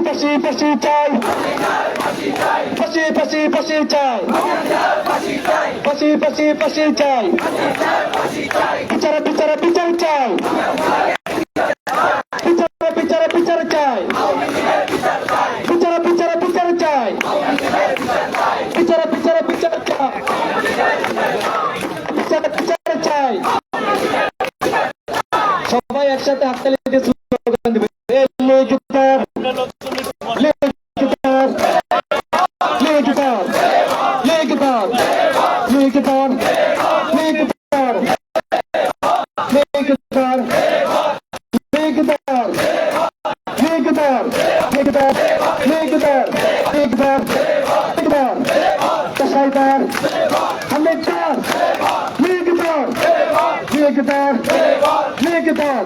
ফাঁসি ফাঁসি চাই, ফাঁসি ফাঁসি ফাঁসি চাই, ফাঁসি ফাঁসি ফাঁসি চাই, বিচারে বিচারে বিচার চাই, বিচারে বিচারে বিচার চাই, বিচারে বিচারে বিচার চাই, বিচারে বিচারে বিচার চাই, বিচারে বিচার চাই। সবাই একসাথে হাততালি দিয়ে স্লোগান দিবে, লেগুতার লেগুতার লেগুতার লেগুতার লেগুতার লেগুতার লেগুতার লেগুতার লেগুতার লেগুতার লেগুতার লেগুতার লেগুতার কসাইদার হামেদার লেগুতার লেগুতার লেগুতার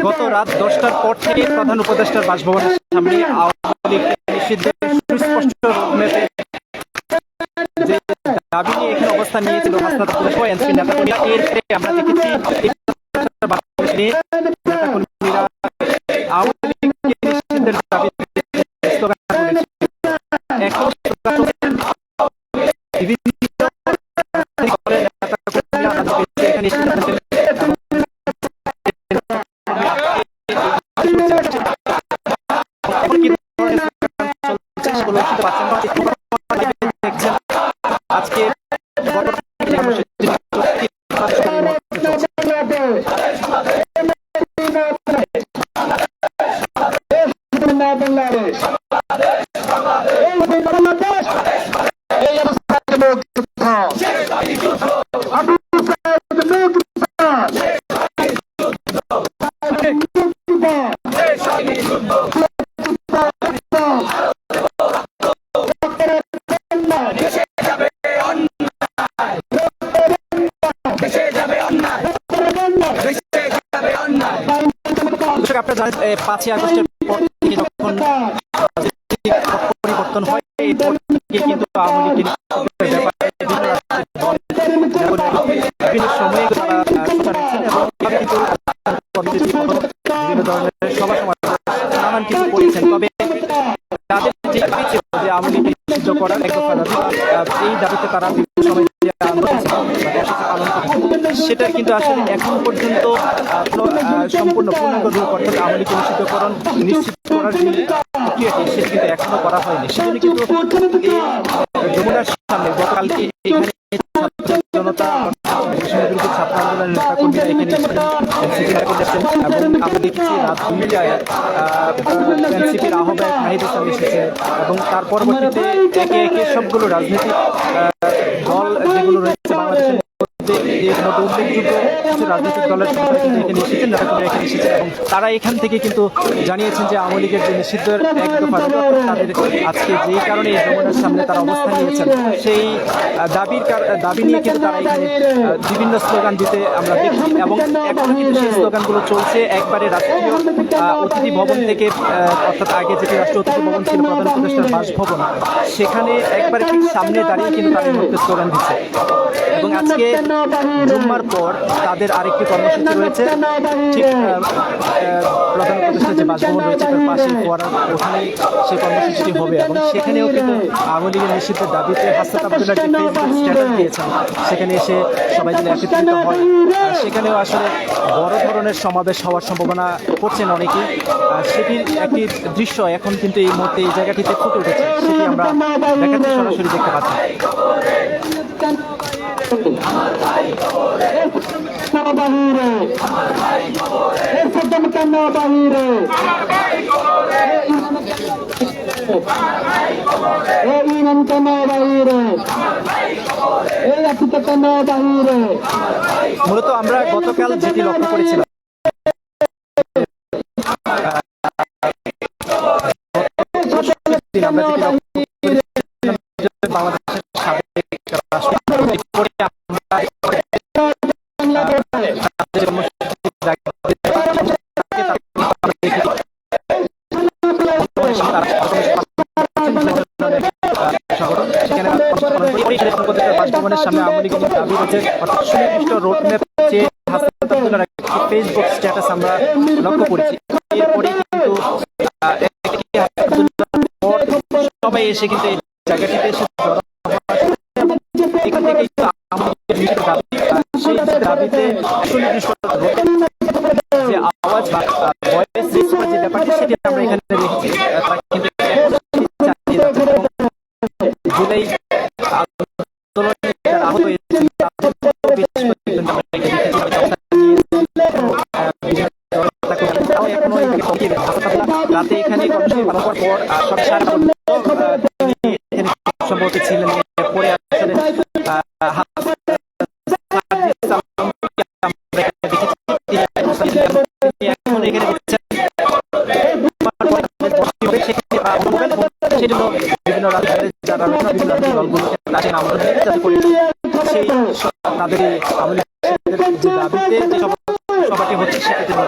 গত রাত 10টার পর থেকে প্রধান উপদেষ্টার বাসভবনের সামনে আওয়ামী লীগ নিষিদ্ধের সুস্পষ্ট রোডম্যাপে যে দাবি নিয়ে এখানে অবস্থান নিয়েছিল হাসনাত আবদুল্লাহ সহ এনসিপি নেতাকর্মীরা, এরপরে আমরা দেখেছি নেতাকর্মীরা আওয়ামী লীগকে নিষিদ্ধের দাবিতে স্লোগান তুলেছে। এখন বিভিন্ন আজকে আপনারা জানেন 5ই আগস্টের পর থেকে যখন পরিবর্তন হয় এরপর থেকে কিন্তু আওয়ামী লীগ বিভিন্ন সময়ে বিভিন্ন ধরনের সভা সমাবেশ নানান কিছু করেছেন। তবে তাদের যে দাবি ছিল যে আওয়ামী লীগ নিষিদ্ধ করার এক দফা দাবি, এই দাবিতে তারা বিভিন্ন সময় যে আন্দোলন পালন করে সেটা কিন্তু আসলে এখন পর্যন্ত সম্পূর্ণ পূর্ণাঙ্গ রূপ অর্থাৎ আওয়ামী লীগ নিষিদ্ধকরণ নিশ্চিত করার যে প্রক্রিয়াটি সেটা কিন্তু এখনো করা হয়নি। সেজন্য কিন্তু এই যমুনার সামনে গতকালকে এখানে জনতা ছাত্র আন্দোলনের নেতাকর্মীরা এখানে এসেছেন এবং আমরা দেখেছি রাত 2টায় এনসিপির আহ্বায়ক নাহিদ ইসলাম এসেছেন এবং তার পরবর্তীতে একে একে সবগুলো রাজনৈতিক দল যেগুলো রয়েছে বাংলাদেশের উল্লেখযোগ্য কিছু রাজনৈতিক দলের এখানে এসেছেন, নেতাকর্মীরা এখানে এসেছেন এবং তারা এখান থেকে কিন্তু জানিয়েছেন যে আওয়ামী লীগের যে নিষিদ্ধের এক দফা তাদের আজকে যেই কারণে এই যমুনার সামনে তারা অবস্থান নিয়েছেন সেই দাবি নিয়ে কিন্তু তারা এখানে বিভিন্ন স্লোগান দিতে আমরা দেখি এবং এখন কিন্তু সেই স্লোগানগুলো চলছে একবারে রাষ্ট্রীয় অতিথি ভবন থেকে, অর্থাৎ আগে যেটি রাষ্ট্রীয় অতিথি ভবন ছিল প্রধান উপদেষ্টার বাসভবন, সেখানে একবারে ঠিক সামনে দাঁড়িয়ে কিন্তু তাদের মধ্যে স্লোগান দিচ্ছে। এবং আজকে জুম্মার পর তাদের আরেকটি কর্মসূচি রয়েছে, ঠিক প্রধান উপদেষ্টার যে বাসভবন রয়েছে তার পাশে ফোয়ারার ওখানেই সেই কর্মসূচিটি হবে এবং সেখানেও কিন্তু আওয়ামী লীগের নিষিদ্ধের দাবিতে হাসনাত আবদুল্লাহ যে ফেসবুক স্ট্যাটাস দিয়েছেন সেখানে এসে সবাই যেন একত্রিত হয়, সেখানেও আসলে বড় ধরনের সমাবেশ হওয়ার সম্ভাবনা করছেন অনেকেই। সেটির একটি দৃশ্য এখন কিন্তু এই মুহূর্তে এই জায়গাটিতে ফুটে উঠেছে, সেটি আমরা দেখাতে সরাসরি দেখতে পাচ্ছি। মূলত আমরা গতকাল যেটি লক্ষ্য করেছিলাম বাংলাদেশের সাবেক রাষ্ট্রপতি সেখানে বাসভবনের সামনে আওয়ামী লীগের দাবি রয়েছে, অর্থাৎ সুনির্দিষ্ট রোড ম্যাপ চেয়ে হাসনাত আব্দুল্লাহর একটি ফেসবুক স্ট্যাটাস আমরা লক্ষ্য করেছি। এরপরে কিন্তু সবাই এসে কিন্তু এই জায়গাটিতে এসে এখান থেকে সেই দাবিতে সুনির্দিষ্ট যে আওয়াজ বা ভয়েস রেজ করার যে ব্যাপারটি সেটি আমরা এখানে দেখেছি। তারা কিন্তু চালিয়ে যাচ্ছে এবং জুলাই আন্দোলনে যারা আহত হয়েছেন রাতে এখানে কর্মসূচি পালন করার পর সব সারা সম্ভবত ছিলেন পরে আসলে এখন এখানে সেজন্য বিভিন্ন রাজ্যের যারা বিভিন্ন দলগুলোকে তাকে আমন্ত্রণ যাতে করে সেই তাদের যে দাবিতে যে সভাটি হচ্ছে সেক্ষেত্রে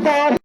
Done.